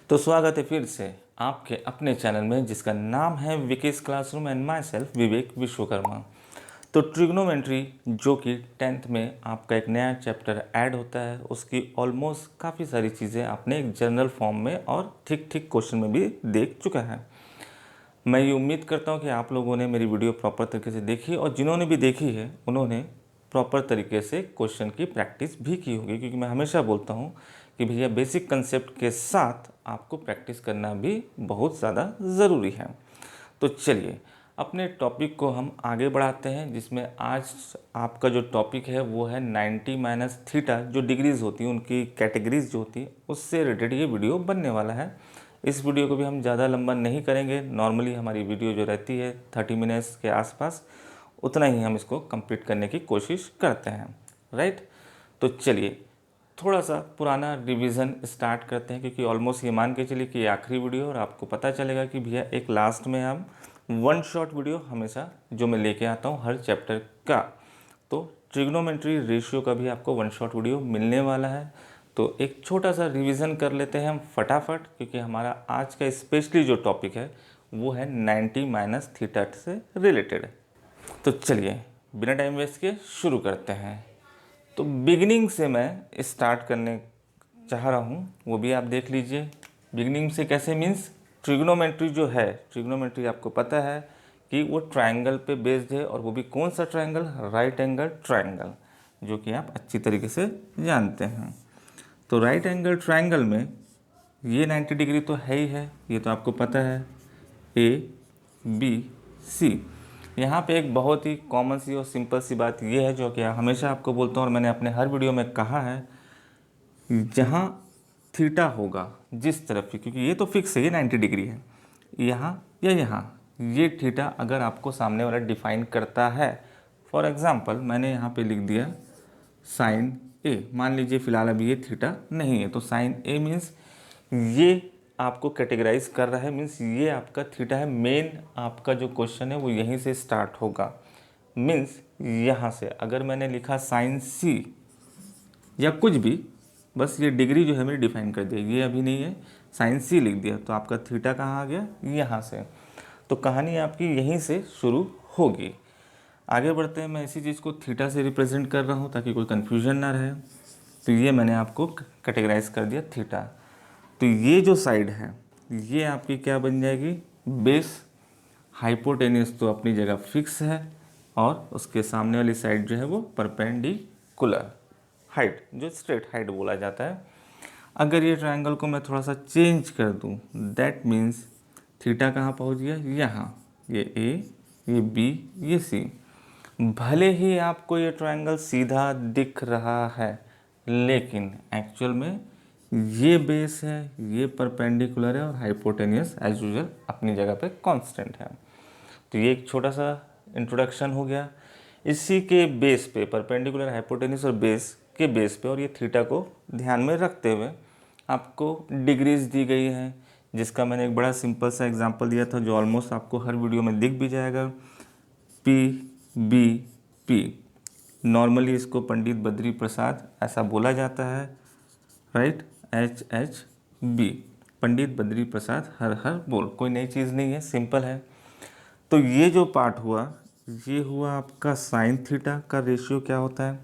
तो स्वागत है फिर से आपके अपने चैनल में जिसका नाम है Vicky's classroom and myself Vivek Vishwakarma. तो ट्रिग्नोमेट्री जो कि 10th में आपका एक नया चैप्टर ऐड होता है, उसकी ऑलमोस्ट काफ़ी सारी चीज़ें आपने एक जनरल फॉर्म में और ठीक ठीक क्वेश्चन में भी देख चुका है। मैं ये उम्मीद करता हूँ कि आप लोगों ने मेरी वीडियो प्रॉपर तरीके से देखी और जिन्होंने भी देखी है उन्होंने प्रॉपर तरीके से क्वेश्चन की प्रैक्टिस भी की होगी, क्योंकि मैं हमेशा बोलता हूँ कि भैया बेसिक कंसेप्ट के साथ आपको प्रैक्टिस करना भी बहुत ज़्यादा ज़रूरी है। तो चलिए अपने टॉपिक को हम आगे बढ़ाते हैं, जिसमें आज आपका जो टॉपिक है वो है 90 माइनस थीटा जो डिग्रीज़ होती हैं उनकी कैटेगरीज जो होती है उससे रिलेटेड ये वीडियो बनने वाला है। इस वीडियो को भी हम ज़्यादा लंबा नहीं करेंगे। नॉर्मली हमारी वीडियो जो रहती है 30 मिनट्स के आसपास, उतना ही हम इसको कंप्लीट करने की कोशिश करते हैं, राइट। तो चलिए थोड़ा सा पुराना रिवीजन स्टार्ट करते हैं, क्योंकि ऑलमोस्ट ये मान के चलिए कि आखिरी वीडियो और आपको पता चलेगा कि भैया एक लास्ट में हम वन शॉट वीडियो हमेशा जो मैं लेके आता हूँ हर चैप्टर का, तो ट्रिग्नोमेट्री रेशियो का भी आपको वन शॉट वीडियो मिलने वाला है। तो एक छोटा सा रिवीजन कर लेते हैं हम फटाफट, क्योंकि हमारा आज का स्पेशली जो टॉपिक है वो है 90 माइनस थीटा से रिलेटेड। तो चलिए बिना टाइम वेस्ट के शुरू करते हैं। तो बिगिनिंग से मैं स्टार्ट करने चाह रहा हूँ, वो भी आप देख लीजिए। बिगिनिंग से कैसे मीन्स ट्रिग्नोमेट्री जो है, ट्रिग्नोमेट्री आपको पता है कि वो ट्रायंगल पे बेस्ड है, और वो भी कौन सा ट्रायंगल, राइट एंगल ट्रायंगल, जो कि आप अच्छी तरीके से जानते हैं। तो राइट एंगल ट्रायंगल में ये 90 डिग्री तो है ही है, ये तो आपको पता है, ए बी सी। यहाँ पे एक बहुत ही कॉमन सी और सिंपल सी बात ये है जो कि हमेशा आपको बोलता हूँ और मैंने अपने हर वीडियो में कहा है, जहाँ थीटा होगा जिस तरफ की, क्योंकि ये तो फिक्स है, ये 90 डिग्री है, यहाँ या यहाँ ये थीटा अगर आपको सामने वाला डिफाइन करता है, फॉर एग्ज़ाम्पल मैंने यहाँ पे लिख दिया साइन ए, मान लीजिए फ़िलहाल अभी ये थीटा नहीं है, तो साइन ए मीन्स ये आपको कैटेगराइज कर रहा है, मीन्स ये आपका थीटा है। मेन आपका जो क्वेश्चन है वो यहीं से स्टार्ट होगा, मीन्स यहाँ से अगर मैंने लिखा साइन सी या कुछ भी, बस ये डिग्री जो है मेरी डिफाइन कर दिया, ये अभी नहीं है, साइन सी लिख दिया, तो आपका थीटा कहाँ आ गया, यहाँ से। तो कहानी आपकी यहीं से शुरू होगी। आगे बढ़ते हैं, मैं इसी चीज़ को थीटा से रिप्रेजेंट कर रहा हूँ ताकि कोई कन्फ्यूजन ना रहे। तो ये मैंने आपको कैटेगराइज कर दिया थीटा। तो ये जो साइड है ये आपकी क्या बन जाएगी, बेस। हाइपोटेनियस तो अपनी जगह फिक्स है, और उसके सामने वाली साइड जो है वो परपेंडिकुलर हाइट, जो स्ट्रेट हाइट बोला जाता है। अगर ये ट्रायंगल को मैं थोड़ा सा चेंज कर दूं, दैट मीन्स थीटा कहाँ पहुंच गया, यहाँ, ये ए, ये बी, ये सी। भले ही आपको ये ट्रायंगल सीधा दिख रहा है, लेकिन एक्चुअल में ये बेस है, ये परपेंडिकुलर है, और हाइपोटेनियस एज यूजुअल अपनी जगह पे कांस्टेंट है। तो ये एक छोटा सा इंट्रोडक्शन हो गया। इसी के बेस पे, परपेंडिकुलर, हाइपोटेनियस और बेस के बेस पे, और ये थीटा को ध्यान में रखते हुए आपको डिग्रीज दी गई हैं, जिसका मैंने एक बड़ा सिंपल सा एग्जांपल दिया था जो ऑलमोस्ट आपको हर वीडियो में दिख भी जाएगा, पी बी पी। नॉर्मली इसको पंडित बद्री प्रसाद ऐसा बोला जाता है, right, H H B, Pandit Badri Prasad हर हर बोल, कोई नई चीज़ नहीं है, सिंपल है। तो ये जो पार्ट हुआ, ये हुआ आपका साइन थीटा का रेशियो क्या होता है,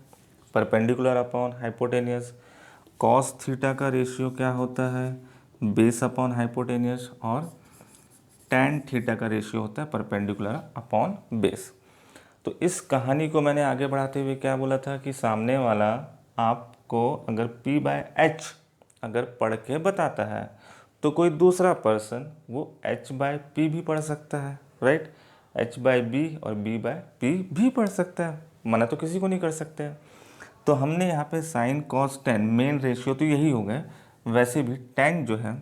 perpendicular upon hypotenuse. Cos theta का रेशियो क्या होता है, बेस अपॉन हाइपोटेनियस। और टैन थीटा का रेशियो होता है परपेंडिकुलर अपॉन बेस। तो इस कहानी को मैंने आगे बढ़ाते हुए क्या बोला था कि सामने वाला आपको अगर P बाय एच अगर पढ़ के बताता है, तो कोई दूसरा पर्सन वो H बाय पी भी पढ़ सकता है, राइट। H बाय बी और B बाय पी भी पढ़ सकता है, मना तो किसी को नहीं कर सकते हैं। तो हमने यहाँ पे sign cos ten, main ratio तो यही हो गए, वैसे भी टेन जो है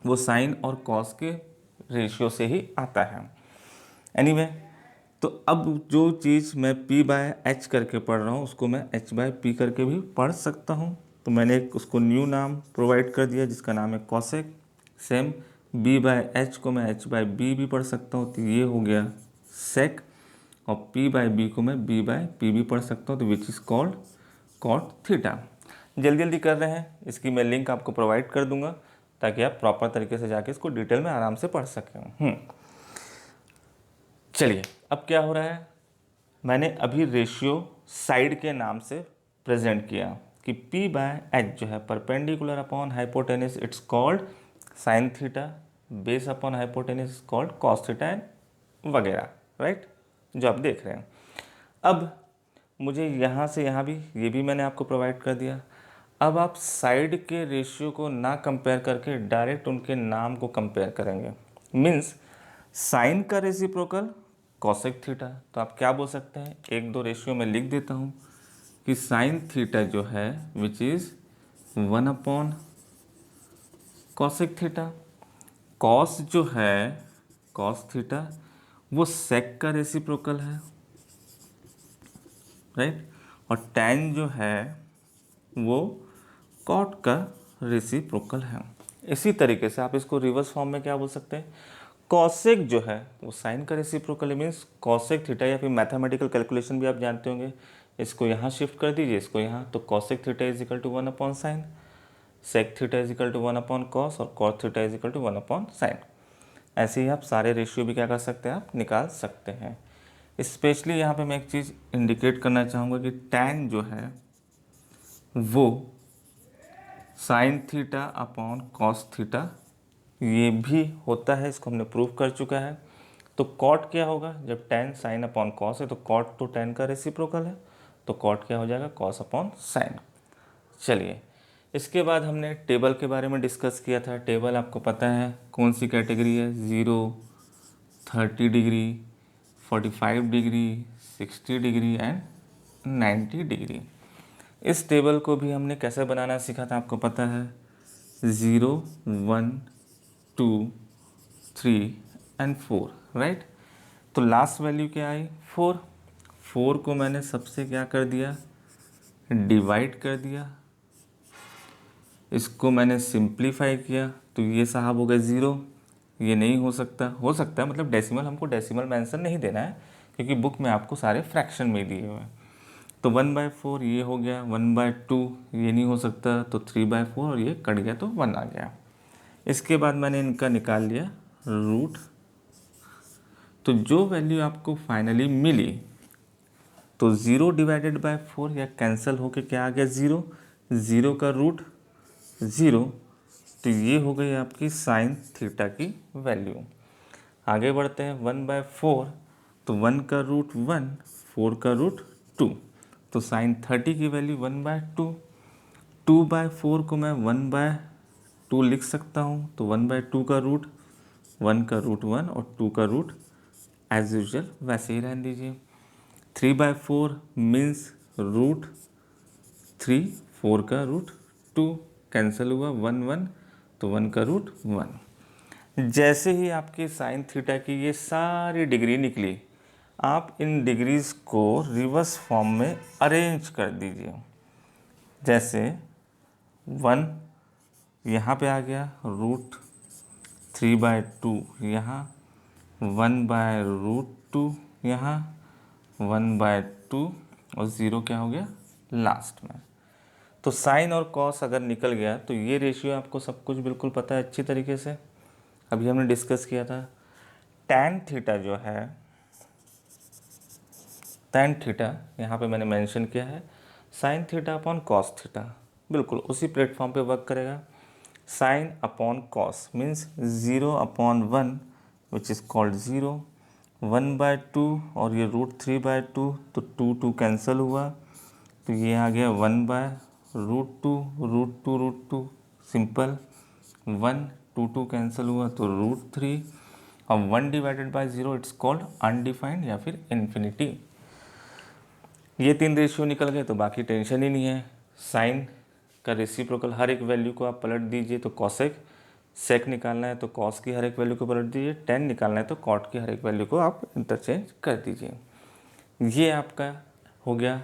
वो साइन और कॉस के रेशियो से ही आता है। एनीवे, तो अब जो चीज़ मैं P बाय एच करके पढ़ रहा हूँ उसको मैं H बाय पी करके भी पढ़ सकता हूँ। तो मैंने एक उसको न्यू नाम प्रोवाइड कर दिया जिसका नाम है cosec. Same B by H को मैं H बाय बी भी पढ़ सकता हूँ, तो ये हो गया सेक। और P बाय बी को मैं B बाय पी भी पढ़ सकता हूँ, तो which is called cot theta. जल्दी जल्दी कर रहे हैं, इसकी मैं लिंक आपको प्रोवाइड कर दूंगा ताकि आप प्रॉपर तरीके से जाके इसको डिटेल में आराम से पढ़ सकें। चलिए, अब क्या हो रहा है, मैंने अभी रेशियो साइड के नाम से प्रेजेंट किया कि P बाय एच जो है perpendicular upon hypotenuse it's called sine theta, base upon hypotenuse called cos theta and वगैरह, राइट, जो आप देख रहे हैं। अब मुझे यहाँ से यहाँ भी, ये भी मैंने आपको प्रोवाइड कर दिया। अब आप साइड के रेशियो को ना कंपेयर करके डायरेक्ट उनके नाम को कंपेयर करेंगे। मीन्स साइन का रेसिप्रोकल कॉसेक थीटा, तो आप क्या बोल सकते हैं, एक दो रेशियो में लिख देता हूँ कि साइन थीटा जो है which is 1 upon cosec theta. Cos जो है कॉस थीटा वो सेक का रेसिप्रोकल है, राइट, और टैन जो है वो कॉट का रेसिप्रोकल है। इसी तरीके से आप इसको रिवर्स फॉर्म में क्या बोल सकते हैं, कॉसेक जो है वो साइन का रेसिप्रोकल है, मीन्स कॉसेक थीटा, या फिर मैथमेटिकल कैलकुलेशन भी आप जानते होंगे, इसको यहाँ शिफ्ट कर दीजिए, इसको यहाँ, तो cosec theta is equal to 1 upon sine, sec theta is equal to 1 upon cos, और cos theta is equal to 1 upon sine. ऐसे ही आप सारे रेशियो भी क्या कर सकते हैं, आप निकाल सकते हैं। स्पेशली यहाँ पे मैं एक चीज़ इंडिकेट करना चाहूँगा कि टैन जो है वो sine theta upon cos theta ये भी होता है, इसको हमने प्रूव कर चुका है। तो कॉट क्या होगा, जब टैन साइन अपॉन कॉस है तो कॉट तो टैन का रेसिप्रोकल है, तो कॉट क्या हो जाएगा, कॉस अपॉन साइन। चलिए, इसके बाद हमने टेबल के बारे में डिस्कस किया था। टेबल आपको पता है कौन सी कैटेगरी है, 0, 30 degree, 45 degree, 60 degree and 90 degree. इस टेबल को भी हमने कैसे बनाना सीखा था, आपको पता है, 0, 1, 2, 3 एंड 4, राइट। तो लास्ट वैल्यू क्या आई, 4। 4 को मैंने सबसे क्या कर दिया, डिवाइड कर दिया, इसको मैंने सिंप्लीफाई किया, तो ये साहब हो गए 0। ये नहीं हो सकता है, मतलब डेसिमल, हमको डेसिमल मेंशन नहीं देना है क्योंकि बुक में आपको सारे फ्रैक्शन में दिए हुए हैं। तो 1/4 ये हो गया, 1/2 ये नहीं हो सकता, तो 3/4 और ये कट गया तो 1 आ गया। इसके बाद मैंने इनका निकाल लिया रूट। तो जो वैल्यू आपको फाइनली मिली, तो 0 डिवाइडेड बाय 4 या कैंसिल होके क्या आ गया, 0। 0 का रूट 0, तो ये हो गई आपकी साइन थीटा की वैल्यू। आगे बढ़ते हैं, 1/4, तो 1 का रूट 1, 4 का रूट 2, तो साइन 30 की वैल्यू 1/2। 2/4 को मैं 1/2 लिख सकता हूँ, तो 1/2 का रूट 1 का रूट 1 और 2 का रूट एज यूजल वैसे ही रहने दीजिए। 3/4 मीन्स रूट 3, 4 का रूट 2, कैंसिल हुआ 1 1, तो 1 का रूट 1। जैसे ही आपकी साइन थीटा की ये सारी डिग्री निकली, आप इन डिग्रीज को रिवर्स फॉर्म में अरेंज कर दीजिए। जैसे 1 यहाँ पे आ गया, रूट 3/2 यहाँ, 1/√2 यहाँ, 1/2 और 0 क्या हो गया लास्ट में। तो साइन और कॉस अगर निकल गया तो ये रेशियो आपको सब कुछ बिल्कुल पता है अच्छी तरीके से, अभी हमने डिस्कस किया था। टैन थीटा जो है, टैन थीटा यहाँ पे मैंने मेंशन किया है sine theta upon cos theta, बिल्कुल उसी प्लेटफॉर्म पे वर्क करेगा। Sine upon cos means 0/1 which is called 0, 1/2 और ये √3/2, तो 2 कैंसिल हुआ, तो ये आ गया 1/√2, √2 सिंपल, 1 2 कैंसिल हुआ तो √3, और 1 divided by 0 it's called undefined या फिर इन्फिनिटी। ये 3 रेशियो निकल गए तो बाकी टेंशन ही नहीं है। साइन का रेसिप्रोकल हर एक वैल्यू को आप पलट दीजिए तो कॉसेक, सेक निकालना है तो कॉस की हर एक वैल्यू को पलट दीजिए, टेन निकालना है तो कॉट की हर एक वैल्यू को आप इंटरचेंज कर दीजिए। ये आपका हो गया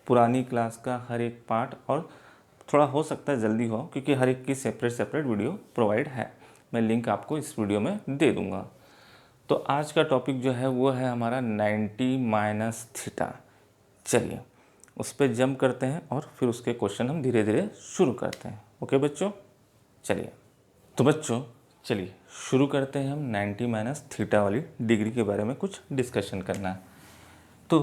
पुरानी क्लास का हर एक पार्ट, और थोड़ा हो सकता है जल्दी हो क्योंकि हर एक की सेपरेट वीडियो प्रोवाइड है, मैं लिंक आपको इस वीडियो में दे दूँगा। तो आज का टॉपिक जो है वो है हमारा 90 माइनस थीटा। चलिए उस पर जंप करते हैं और फिर उसके क्वेश्चन हम धीरे धीरे शुरू करते हैं। ओके बच्चों, चलिए। तो बच्चों चलिए शुरू करते हैं। हम 90 माइनस थीटा वाली डिग्री के बारे में कुछ डिस्कशन करना। तो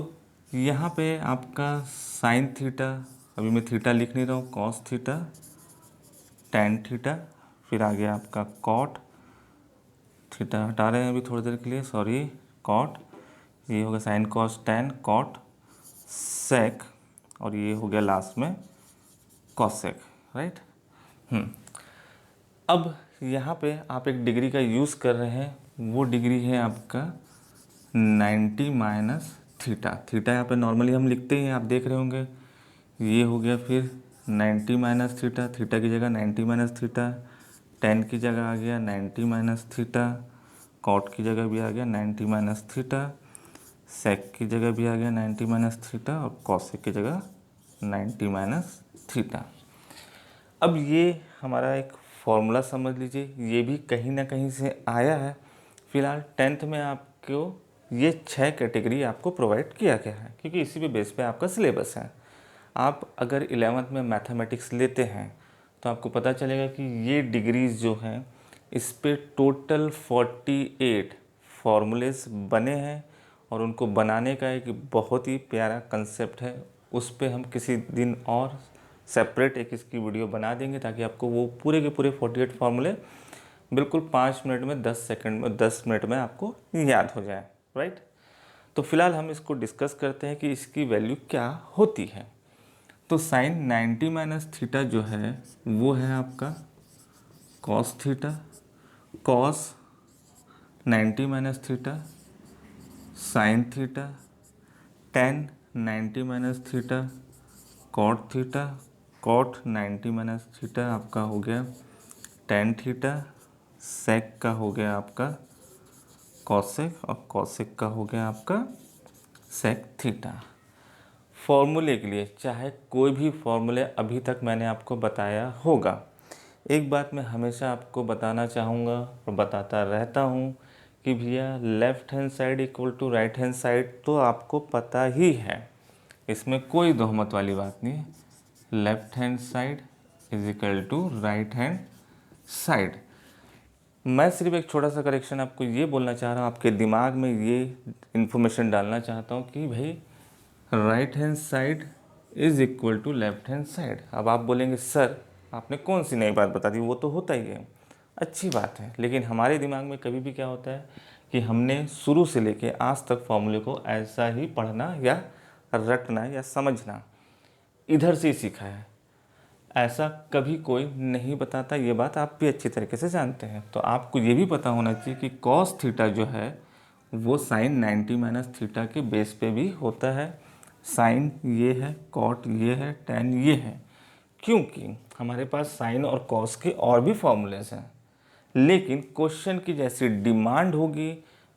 यहाँ पे आपका साइन थीटा, अभी मैं थीटा लिख नहीं रहा हूँ, कॉस थीटा, टेन थीटा, फिर आ गया आपका कॉट थीटा, हटा रहे हैं अभी थोड़ी देर के लिए, सॉरी, कॉट, ये हो गया sine cos tan, cot sec, और ये हो गया लास्ट में कॉसेक, राइट। अब यहाँ पे आप एक डिग्री का यूज़ कर रहे हैं, वो डिग्री है आपका 90 माइनस थीटा। थीटा यहाँ पे नॉर्मली हम लिखते हैं, आप देख रहे होंगे, ये हो गया फिर 90 माइनस थीटा, थीटा की जगह 90 माइनस थीटा, टेन की जगह आ गया 90 माइनस थीटा, कॉट की जगह भी आ गया 90 माइनस थीटा, सेक की जगह भी आ गया 90 माइनस थीटा, और कॉसेक की जगह 90 माइनस थीटा। अब ये हमारा एक फॉर्मूला समझ लीजिए, ये भी कहीं ना कहीं से आया है। फिलहाल 10th में आपको ये 6 कैटेगरी आपको प्रोवाइड किया गया है, क्योंकि इसी पे बेस पे आपका सिलेबस है। आप अगर 11th में मैथमेटिक्स लेते हैं तो आपको पता चलेगा कि ये डिग्रीज जो हैं इस पे टोटल 48 फार्मूलेस बने हैं, और उनको बनाने का एक बहुत ही प्यारा कंसेप्ट है। उस पे हम किसी दिन और सेपरेट एक इसकी वीडियो बना देंगे, ताकि आपको वो पूरे के पूरे 48 फार्मूले बिल्कुल 5 मिनट में, 10 सेकंड में, 10 मिनट में आपको याद हो जाए, राइट। तो फिलहाल हम इसको डिस्कस करते हैं कि इसकी वैल्यू क्या होती है। तो साइन 90 माइनस थीटा जो है वो है आपका cos theta, cos 90 minus theta, sine theta, tan 90 minus theta, cot theta, cot 90 minus theta आपका हो गया टेन थीटा, सेक का हो गया आपका कॉसेक, और कॉसेक का हो गया आपका सेक थीटा। फॉर्मूले के लिए चाहे कोई भी फॉर्मूले अभी तक मैंने आपको बताया होगा, एक बात मैं हमेशा आपको बताना चाहूँगा और बताता रहता हूँ कि भैया left hand side equal to right hand side तो आपको पता ही है, इसमें कोई दोहमत वाली बात नहीं है। Left hand side is equal to right hand side. मैं सिर्फ एक छोटा सा करेक्शन आपको ये बोलना चाह रहा हूँ, आपके दिमाग में ये इन्फॉर्मेशन डालना चाहता हूँ कि भाई right hand side is equal to left hand side. अब आप बोलेंगे सर आपने कौन सी नई बात बता दी, वो तो होता ही है, अच्छी बात है, लेकिन हमारे दिमाग में कभी भी क्या होता है कि हमने शुरू से लेके आज तक फॉर्मूले को ऐसा ही पढ़ना या रटना या समझना इधर से ही सीखा है। ऐसा कभी कोई नहीं बताता, ये बात आप भी अच्छी तरीके से जानते हैं। तो आपको ये भी पता होना चाहिए कि कॉस थीटा जो है वो साइन 90 माइनस थीटा के बेस पे भी होता है। साइन ये है, कॉट ये है, टेन ये है, क्योंकि हमारे पास साइन और कॉस के और भी फॉर्मूलेस हैं, लेकिन क्वेश्चन की जैसी डिमांड होगी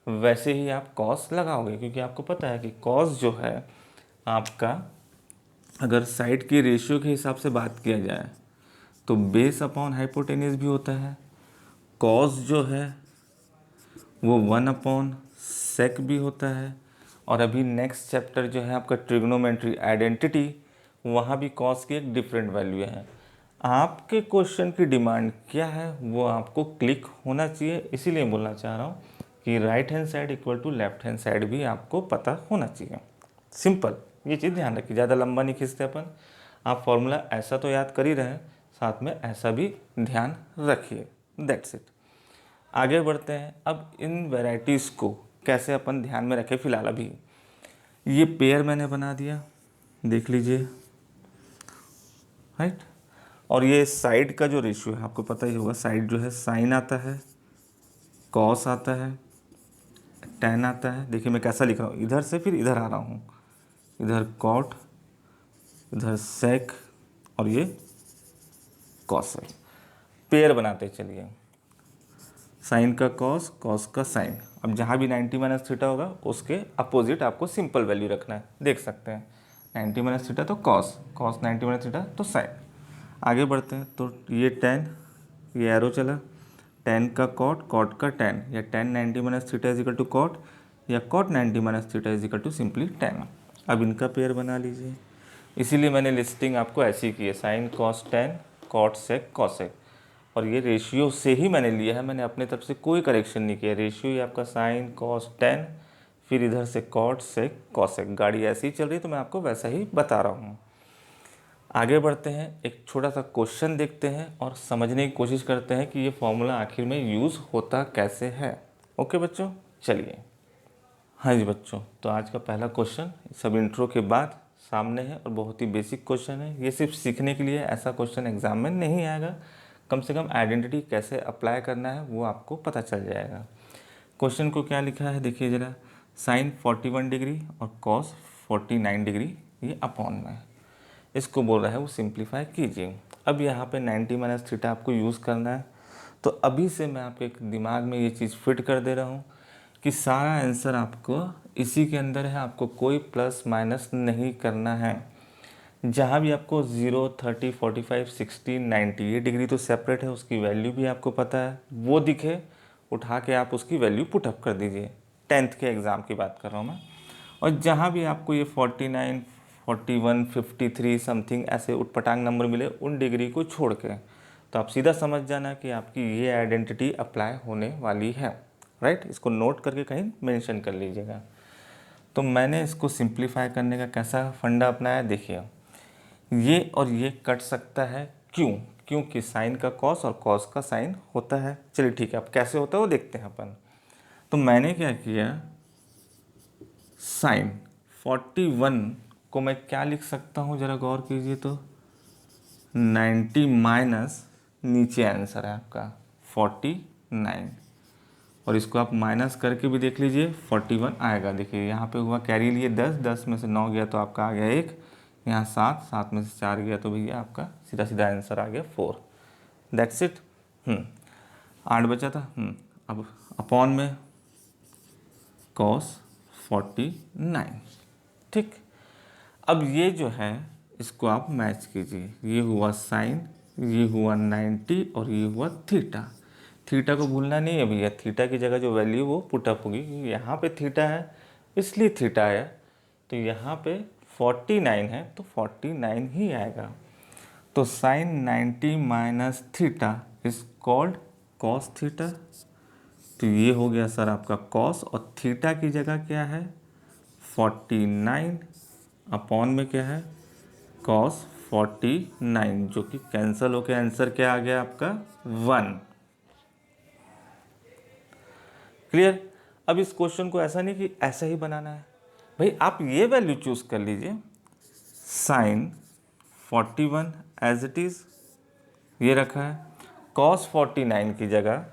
वैसे ही आप कॉस लगाओगे, क्योंकि आपको पता है कि कॉस जो है आपका, अगर साइड की रेशियो के हिसाब से बात किया जाए तो बेस अपॉन हाइपोटेन्यूज भी होता है। कॉस जो है वो 1 अपॉन सेक भी होता है। और अभी नेक्स्ट चैप्टर जो है आपका ट्रिग्नोमेट्री आइडेंटिटी, वहाँ भी कॉस की एक डिफरेंट वैल्यू है। आपके क्वेश्चन की डिमांड क्या है वो आपको क्लिक होना चाहिए, इसीलिए बोलना चाह रहा हूँ कि right hand side equal to left hand side भी आपको पता होना चाहिए। सिंपल, ये चीज़ ध्यान रखिए, ज़्यादा लंबा नहीं खींचते अपन। आप फॉर्मूला ऐसा तो याद कर ही रहे हैं, साथ में ऐसा भी ध्यान रखिए, दैट्स इट। आगे बढ़ते हैं। अब इन वेराइटीज़ को कैसे अपन ध्यान में रखें। फिलहाल अभी ये पेयर मैंने बना दिया, देख लीजिए, राइट। और ये साइड का जो रेशियो है आपको पता ही होगा, साइड जो है साइन आता है, कॉस आता है, टेन आता है। देखिए मैं कैसा लिख रहा हूँ, इधर से फिर इधर आ रहा हूँ, इधर कॉट, इधर सेक, और ये कॉसेक। पेयर बनाते चलिए, साइन का कॉस, कॉस का साइन। अब जहाँ भी 90 माइनस थीटा होगा उसके अपोजिट आपको सिंपल वैल्यू रखना है, देख सकते हैं 90 माइनस थीटा तो कॉस, कॉस 90 माइनस थीटा तो साइन। आगे बढ़ते हैं तो ये टेन, ये एरो चला, टेन का कॉट, कॉट का टेन, या tan 90 minus theta is equal to cot, या cot 90 minus theta is equal to simply tan. अब इनका पेयर बना लीजिए, इसीलिए मैंने लिस्टिंग आपको ऐसी की है, sine cos tan, cot sec cosec. और ये रेशियो से ही मैंने लिया है, मैंने अपने तरफ से कोई करेक्शन नहीं किया। रेशियो ये आपका साइन कॉस 10, फिर इधर से कॉट सेक कॉसेक, गाड़ी ऐसी ही चल रही तो मैं आपको वैसा ही बता रहा हूँ। आगे बढ़ते हैं, एक छोटा सा क्वेश्चन देखते हैं और समझने की कोशिश करते हैं कि ये फॉर्मूला आखिर में यूज़ होता कैसे है। ओके बच्चों, चलिए। हाँ जी बच्चों, तो आज का पहला क्वेश्चन सब इंट्रो के बाद सामने है और बहुत ही बेसिक क्वेश्चन है। ये सिर्फ सीखने के लिए, ऐसा क्वेश्चन एग्जाम में नहीं आएगा, कम से कम आइडेंटिटी कैसे अप्लाई करना है वो आपको पता चल जाएगा। क्वेश्चन को क्या लिखा है देखिए ज़रा, साइन 41 डिग्री और कॉस 49 डिग्री ये अपॉन में, इसको बोल रहा है वो सिंप्लीफाई कीजिए। अब यहाँ पे 90 माइनस थीटा आपको यूज़ करना है, तो अभी से मैं आपके दिमाग में ये चीज़ फिट कर दे रहा हूँ कि सारा आंसर आपको इसी के अंदर है, आपको कोई प्लस माइनस नहीं करना है। जहाँ भी आपको 0, 30, 45, 60, 90 ये डिग्री तो सेपरेट है, उसकी वैल्यू भी आपको पता है, वो दिखे उठा के आप उसकी वैल्यू पुटअप कर दीजिए। 10th के एग्ज़ाम की बात कर रहा हूँ मैं। और जहाँ भी आपको ये 49, 41, 53 समथिंग ऐसे उटपटांग नंबर मिले उन डिग्री को छोड़ के, तो आप सीधा समझ जाना कि आपकी ये आइडेंटिटी अप्लाई होने वाली है। राइट, इसको नोट करके कहीं मेंशन कर लीजिएगा। तो मैंने इसको सिंप्लीफाई करने का कैसा फंडा अपनाया देखिए, ये और ये कट सकता है, क्यों? क्योंकि साइन का कॉस और कॉस का साइन होता है। चलिए ठीक है, अब कैसे होता है वो देखते हैं अपन। तो मैंने क्या किया, साइन 41 को मैं क्या लिख सकता हूँ ज़रा गौर कीजिए तो, 90 माइनस नीचे आंसर है आपका 49, और इसको आप माइनस करके भी देख लीजिए 41 आएगा। देखिए यहाँ पे हुआ कैरी लिए 10, 10 में से 9 गया तो आपका आ गया 1, यहाँ 7, 7 में से 4 गया तो भैया आपका सीधा सीधा आंसर आ गया 4। That's it. 8 बचा था। अब अपॉन में कॉस 49। ठीक, अब ये जो है इसको आप मैच कीजिए, ये हुआ साइन, ये हुआ 90 और ये हुआ थीटा। थीटा को भूलना नहीं है भैया, थीटा की जगह जो वैल्यू वो पुटअप होगी, यहाँ पे थीटा है इसलिए थीटा आया, तो यहाँ पे 49 है तो 49 ही आएगा। तो sine 90 minus theta is called cos theta. तो ये हो गया सर आपका कॉस, और थीटा की जगह क्या है 49, अपॉन में क्या है कॉस 49, जो कि कैंसिल होकर आंसर क्या आ गया आपका 1। क्लियर? अब इस क्वेश्चन को ऐसा नहीं कि ऐसा ही बनाना है भाई, आप ये वैल्यू चूज कर लीजिए, साइन 41 एज इट इज ये रखा है, कॉस 49 की जगह,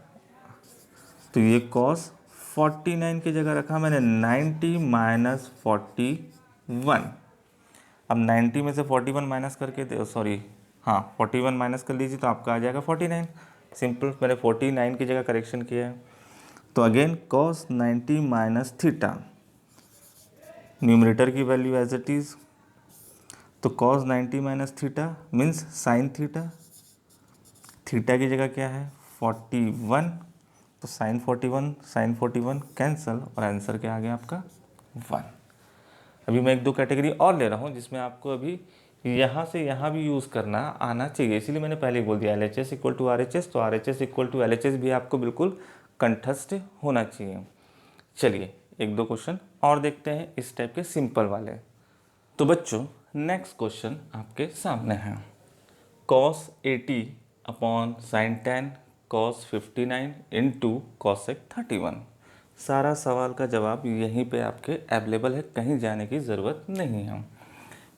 तो ये कॉस 49 की जगह रखा मैंने 90 माइनस 41। अब 90 में से 41 माइनस करके सॉरी हाँ 41 माइनस कर लीजिए तो आपका आ जाएगा 49। सिंपल, मैंने 49 की जगह करेक्शन किया है। तो again cos 90 minus theta, numerator की वैल्यू एज इट इज़, तो cos 90 minus theta means sine theta, theta की जगह क्या है 41, तो साइन 41 कैंसल और आंसर क्या आ गया आपका 1। अभी मैं 1-2 कैटेगरी और ले रहा हूँ जिसमें आपको अभी यहाँ से यहाँ भी यूज़ करना आना चाहिए, इसीलिए मैंने पहले ही बोल दिया LHS इक्वल टू RHS, तो RHS इक्वल टू LHS भी आपको बिल्कुल कंठस्थ होना चाहिए। चलिए 1-2 क्वेश्चन और देखते हैं इस टाइप के सिंपल वाले। तो बच्चों नेक्स्ट क्वेश्चन आपके सामने है, cos 80 upon sine 10 cos 59 into cosec 31। सारा सवाल का जवाब यहीं पे आपके अवेलेबल है, कहीं जाने की ज़रूरत नहीं है।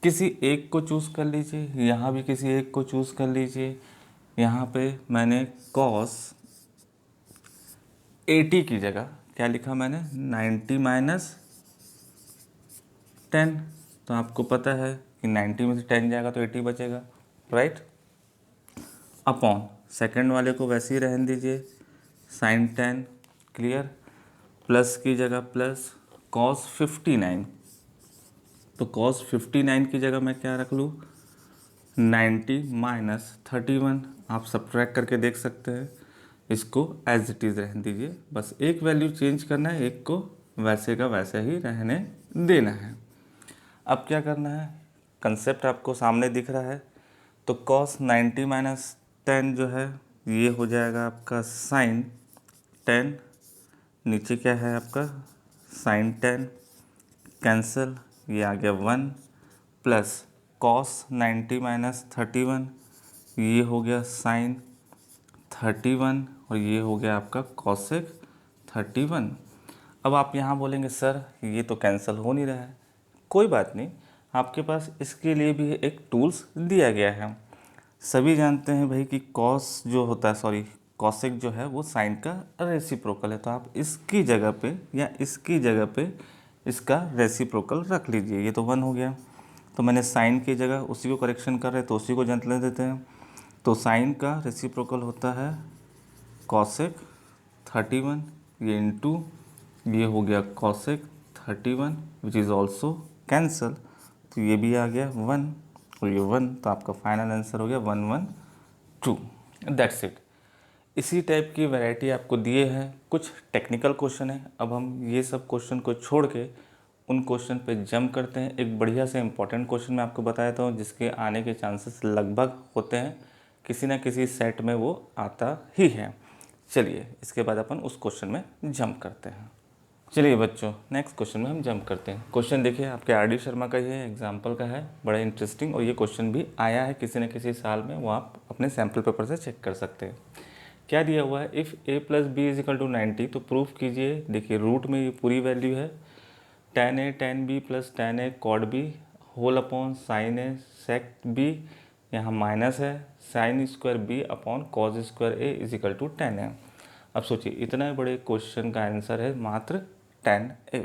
किसी एक को चूज़ कर लीजिए, यहाँ भी किसी एक को चूज़ कर लीजिए। यहाँ पे मैंने कॉस 80 की जगह क्या लिखा मैंने 90 माइनस 10, तो आपको पता है कि 90 में से 10 जाएगा तो 80 बचेगा, राइट। अपॉन सेकंड वाले को वैसे ही रहने दीजिए, साइन 10 क्लियर, प्लस की जगह प्लस कॉस 59, तो कॉस 59 की जगह मैं क्या रख लूँ 90 माइनस 31, आप सब्ट्रैक्ट करके देख सकते हैं, इसको एज इट इज़ रहने दीजिए, बस एक वैल्यू चेंज करना है, एक को वैसे का वैसे ही रहने देना है। अब क्या करना है, कंसेप्ट आपको सामने दिख रहा है, तो कॉस 90 माइनस 10 जो है ये हो जाएगा आपका साइन 10, नीचे क्या है आपका साइन 10, कैंसल, ये आ गया 1 प्लस कॉस 90 माइनस 31, ये हो गया साइन 31 और ये हो गया आपका कॉसेक 31। अब आप यहाँ बोलेंगे सर ये तो कैंसिल हो नहीं रहा है। कोई बात नहीं, आपके पास इसके लिए भी एक टूल्स दिया गया है। सभी जानते हैं भाई कि कॉस जो होता है, सॉरी कॉसेक जो है वो साइन का रेसिप्रोकल है, तो आप इसकी जगह पे या इसकी जगह पे इसका रेसिप्रोकल रख लीजिए। ये तो 1 हो गया, तो मैंने साइन की जगह उसी को करेक्शन कर रहे तो उसी को जंत ले देते हैं। तो साइन का रेसिप्रोकल होता है कॉसेक 31, ये इंटू ये हो गया cosec 31 which is also cancel, तो ये भी आ गया 1 और ये 1, तो आपका फाइनल आंसर हो गया 112। That's it. इसी टाइप की वैरायटी आपको दिए हैं, कुछ टेक्निकल क्वेश्चन है। अब हम ये सब क्वेश्चन को छोड़ के उन क्वेश्चन पे जंप करते हैं। एक बढ़िया से इंपॉर्टेंट क्वेश्चन मैं आपको बताया था जिसके आने के चांसेस लगभग होते हैं, किसी ना किसी सेट में वो आता ही है। चलिए इसके बाद अपन उस क्वेश्चन में जंप करते हैं। चलिए बच्चों, नेक्स्ट क्वेश्चन में हम जंप करते हैं। क्वेश्चन देखिए आपके आर डी शर्मा का ही है, एग्जाम्पल का है, बड़ा इंटरेस्टिंग, और ये क्वेश्चन भी आया है किसी न किसी साल में, वो आप अपने सैम्पल पेपर से चेक कर सकते हैं। क्या दिया हुआ है, if A plus B is equal to 90, तो प्रूफ कीजिए। देखिए रूट में ये पूरी वैल्यू है, tan a tan b plus tan a cot b whole upon sine A sec b, यहाँ माइनस है sine square b upon cos square a is equal to tan a। अब सोचिए इतना बड़े क्वेश्चन का आंसर है मात्र tan a।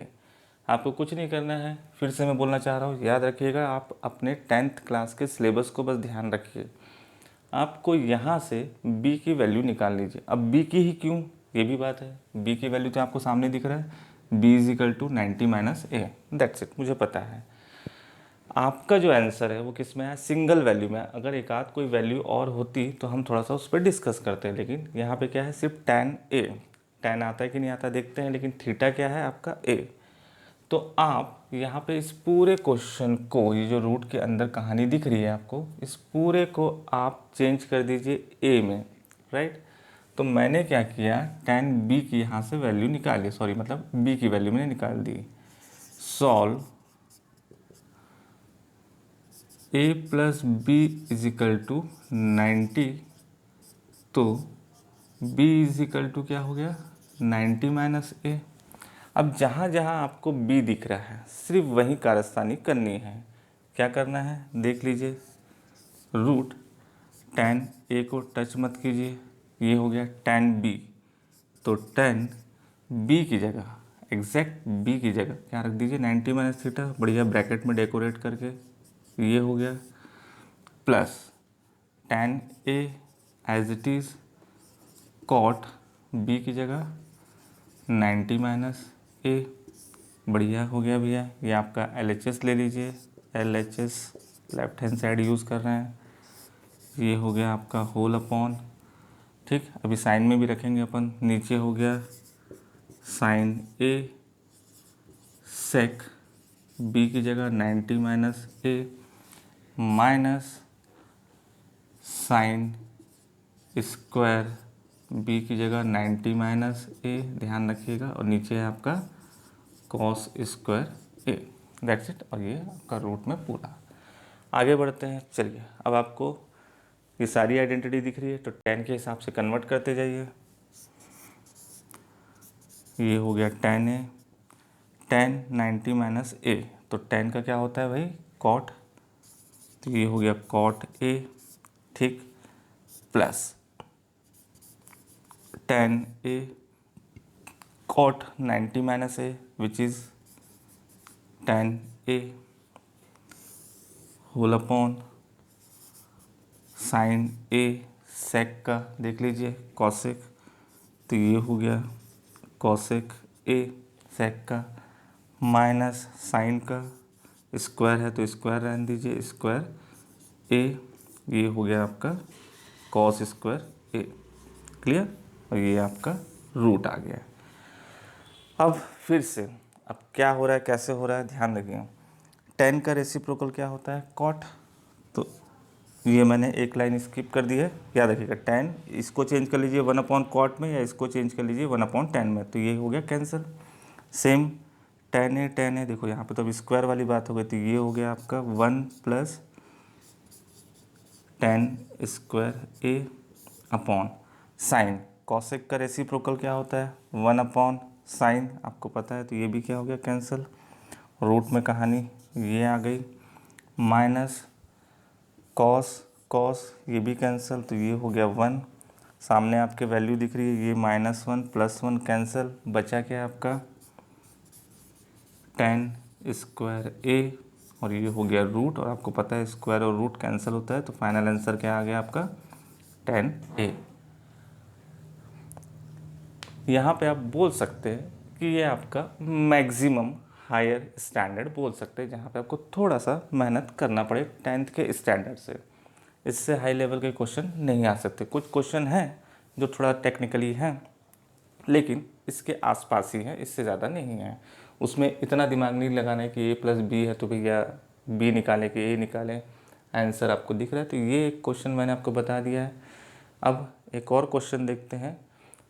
आपको कुछ नहीं करना है, फिर से मैं बोलना चाह रहा हूँ, याद रखिएगा, आप अपने 10th क्लास के सिलेबस को बस ध्यान रखिए। आपको यहाँ से b की वैल्यू निकाल लीजिए। अब b की ही क्यों, ये भी बात है, b की वैल्यू तो आपको सामने दिख रहा है, b is equal to 90 minus A, that's it, मुझे पता है। आपका जो आंसर है वो किस में है, सिंगल वैल्यू में। अगर एक आध कोई वैल्यू और होती तो हम थोड़ा सा उस पर डिस्कस करते हैं, लेकिन यहाँ पे क्या है, सिर्फ tan a, tan आता है कि नहीं आता देखते हैं, लेकिन थीटा क्या है आपका a। तो आप यहाँ पे इस पूरे क्वेश्चन को, ये जो रूट के अंदर कहानी दिख रही है आपको, इस पूरे को आप चेंज कर दीजिए a में, राइट। तो मैंने क्या किया, tan b की यहाँ से वैल्यू निकाल ली, सॉरी मतलब b की वैल्यू मैंने निकाल दी। Solve a plus B is equal to 90, तो b इज इक्वल टू क्या हो गया 90 माइनस ए। अब जहाँ जहाँ आपको b दिख रहा है सिर्फ वहीं कारस्तानी करनी है। क्या करना है देख लीजिए, रूट tan a को टच मत कीजिए, ये हो गया tan b, तो tan b की जगह, एग्जैक्ट b की जगह क्या रख दीजिए 90 माइनस थीटा, बढ़िया ब्रैकेट में डेकोरेट करके, ये हो गया plus tan a as it is cot b की जगह 90 माइनस ए, बढ़िया हो गया भैया। ये आपका LHS ले लीजिए, LHS left hand side use कर रहे हैं, ये हो गया आपका होल अपॉन, ठीक। अभी साइन में भी रखेंगे अपन, नीचे हो गया साइन ए सेक बी की जगह 90 माइनस ए माइनस साइन स्क्वायर बी की जगह 90 माइनस ए, ध्यान रखिएगा, और नीचे है आपका cos square A, that's it. और ये आपका रूट में पूरा। आगे बढ़ते हैं, चलिए अब आपको ये सारी आइडेंटिटी दिख रही है, तो tan के हिसाब से कन्वर्ट करते जाइए। ये हो गया tan a, tan 90 माइनस ए, तो tan का क्या होता है भाई cot, तो ये हो गया cot a, ठीक, plus tan a cot 90 minus A which is tan a whole upon sine A sec का देख लीजिए कॉसेक, तो ये हो गया कॉसेक ए सेक का माइनस साइन का स्क्वायर है तो स्क्वायर रहने दीजिए, स्क्वायर ए, ये हो गया आपका कॉस स्क्वायर ए, क्लियर। और ये आपका रूट आ गया। अब फिर से, अब क्या हो रहा है कैसे हो रहा है ध्यान रखिए। tan का रेसिप्रोकल क्या होता है कॉट, तो ये मैंने एक लाइन स्किप कर दी है, याद रखिएगा। 10 इसको चेंज कर लीजिए 1/cot में, या इसको चेंज कर लीजिए 1/10 में, तो ये हो गया कैंसिल। सेम 10a देखो यहाँ पे तो अब स्क्वायर वाली बात हो गई, तो ये हो गया आपका 1 + 10² अपॉन साइन। कॉसेक का रेसिप्रोकल क्या होता है 1/sin, आपको पता है, तो ये भी क्या हो गया कैंसिल। रूट में कहानी ये आ गई, माइनस कॉस ये भी कैंसिल, तो ये हो गया 1। सामने आपके वैल्यू दिख रही है, ये -1 +1 कैंसिल, बचा क्या आपका 10² और ये हो गया रूट, और आपको पता है स्क्वायर और रूट कैंसिल होता है, तो फाइनल आंसर क्या आ गया आपका 10a। यहाँ पे आप बोल सकते हैं कि ये आपका मैक्सिमम हायर स्टैंडर्ड बोल सकते हैं, जहाँ पे आपको थोड़ा सा मेहनत करना पड़े 10th के स्टैंडर्ड से। इससे हाई लेवल के क्वेश्चन नहीं आ सकते। कुछ क्वेश्चन हैं जो थोड़ा टेक्निकली हैं, लेकिन इसके आसपास ही है, इससे ज़्यादा नहीं है। उसमें इतना दिमाग नहीं लगाना है कि a + b है तो भैया b निकालें कि a निकालें, आंसर आपको दिख रहा है। तो ये एक क्वेश्चन मैंने आपको बता दिया है। अब एक और क्वेश्चन देखते हैं,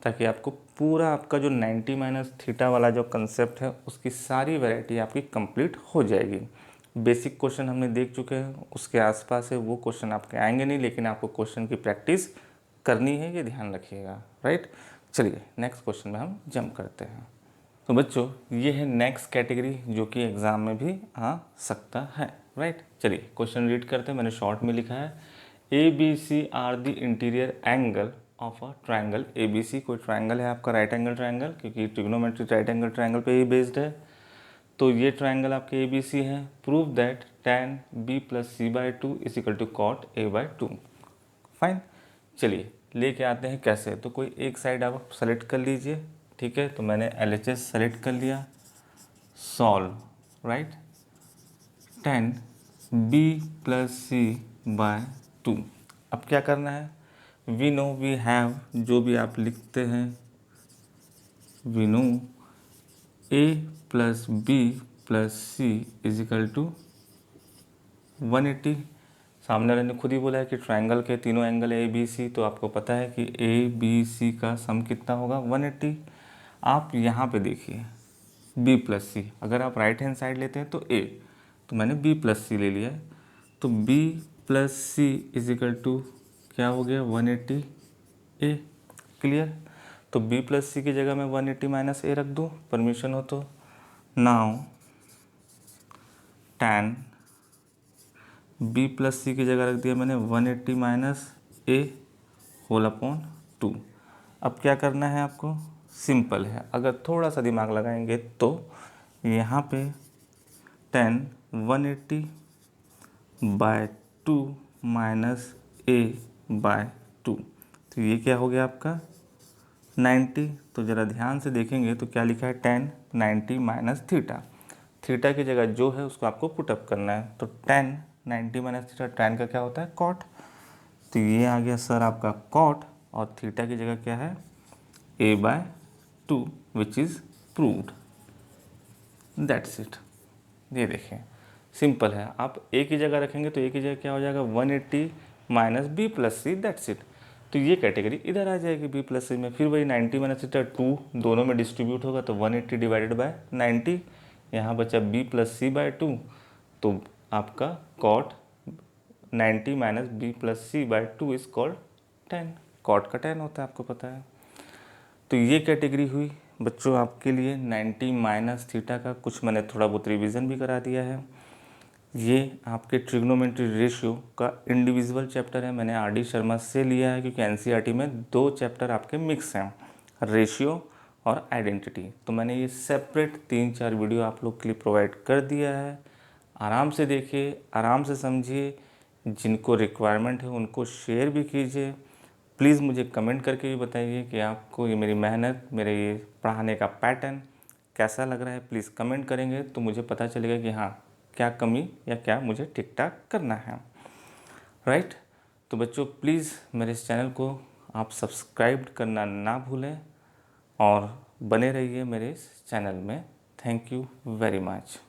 ताकि आपको पूरा आपका जो 90 - थीटा वाला जो कंसेप्ट है उसकी सारी वैरायटी आपकी कंप्लीट हो जाएगी। बेसिक क्वेश्चन हमने देख चुके हैं, उसके आसपास है वो क्वेश्चन आपके आएंगे नहीं, लेकिन आपको क्वेश्चन की प्रैक्टिस करनी है, ये ध्यान रखिएगा। राइट, चलिए नेक्स्ट क्वेश्चन में हम जंप करते हैं। तो बच्चों ये है नेक्स्ट कैटेगरी जो कि एग्ज़ाम में भी आ सकता है। राइट, चलिए क्वेश्चन रीड करते हैं। मैंने शॉर्ट में लिखा है ABC are the interior angle of a triangle. ABC कोई ट्रायंगल है आपका, राइट एंगल ट्रायंगल, क्योंकि ट्रिग्नोमेट्री राइट एंगल ट्रायंगल पे ही बेस्ड है। तो ये ट्रायंगल आपके ABC है। Prove that tan B + C/2 = cot A/2। Fine, चलिए लेके आते हैं कैसे। तो कोई एक साइड आप सेलेक्ट कर लीजिए, ठीक है। तो मैंने LHS सेलेक्ट कर लिया, solve. Right, tan B + C/2। अब क्या करना है, वी नो वी हैव, जो भी आप लिखते हैं, we know A + B + C = 180। सामने वाले ने खुद ही बोला है कि ट्रायंगल के तीनों एंगल ABC, तो आपको पता है कि ABC का सम कितना होगा 180। आप यहाँ पे देखिए B + C, अगर आप राइट हैंड साइड लेते हैं तो A, तो मैंने B + C ले लिया है। तो B + C = क्या हो गया 180A। क्लियर, तो B + C की जगह मैं 180 - A रख दूँ, परमिशन हो तो। नाउ tan B + C की जगह रख दिया मैंने 180 - A होल अपॉन 2। अब क्या करना है आपको, सिंपल है, अगर थोड़ा सा दिमाग लगाएंगे तो यहाँ पे tan 180/2 - A/2, तो ये क्या हो गया आपका 90। तो ज़रा ध्यान से देखेंगे तो क्या लिखा है tan 90 - थीटा। थीटा की जगह जो है उसको आपको पुटअप करना है, तो tan 90 - थीटा, tan का क्या होता है कॉट, तो ये आ गया सर आपका कॉट, और थीटा की जगह क्या है A/2 which is proved. That's it. ये देखें सिंपल है, आप ए की जगह रखेंगे तो ए की जगह क्या हो जाएगा 180 - B + C, दैट्स इट। तो ये कैटेगरी इधर आ जाएगी B + C में। फिर वही 90 - थीटा 2 दोनों में डिस्ट्रीब्यूट होगा, तो 180 / 90, यहाँ बचा B + C/2, तो आपका cot 90 - B + C/2 is called 10। Cot का 10 होता है, आपको पता है। तो ये कैटेगरी हुई बच्चों आपके लिए 90 - थीटा का। कुछ मैंने थोड़ा बहुत रिवीजन भी करा दिया है। ये आपके ट्रिग्नोमेट्री रेशियो का इंडिविजुअल चैप्टर है, मैंने RD शर्मा से लिया है, क्योंकि NCERT में 2 चैप्टर आपके मिक्स हैं, रेशियो और आइडेंटिटी। तो मैंने ये सेपरेट 3-4 वीडियो आप लोग के लिए प्रोवाइड कर दिया है। आराम से देखिए, आराम से समझिए, जिनको रिक्वायरमेंट है उनको शेयर भी कीजिए। प्लीज़ मुझे कमेंट करके भी बताइए कि आपको ये मेरी मेहनत, मेरे ये पढ़ाने का पैटर्न कैसा लग रहा है। प्लीज़ कमेंट करेंगे तो मुझे पता चलेगा कि हाँ क्या कमी या क्या मुझे ठीक ठाक करना है। राइट, तो बच्चों प्लीज़ मेरे इस चैनल को आप सब्सक्राइब करना ना भूलें और बने रहिए मेरे इस चैनल में। Thank you very much.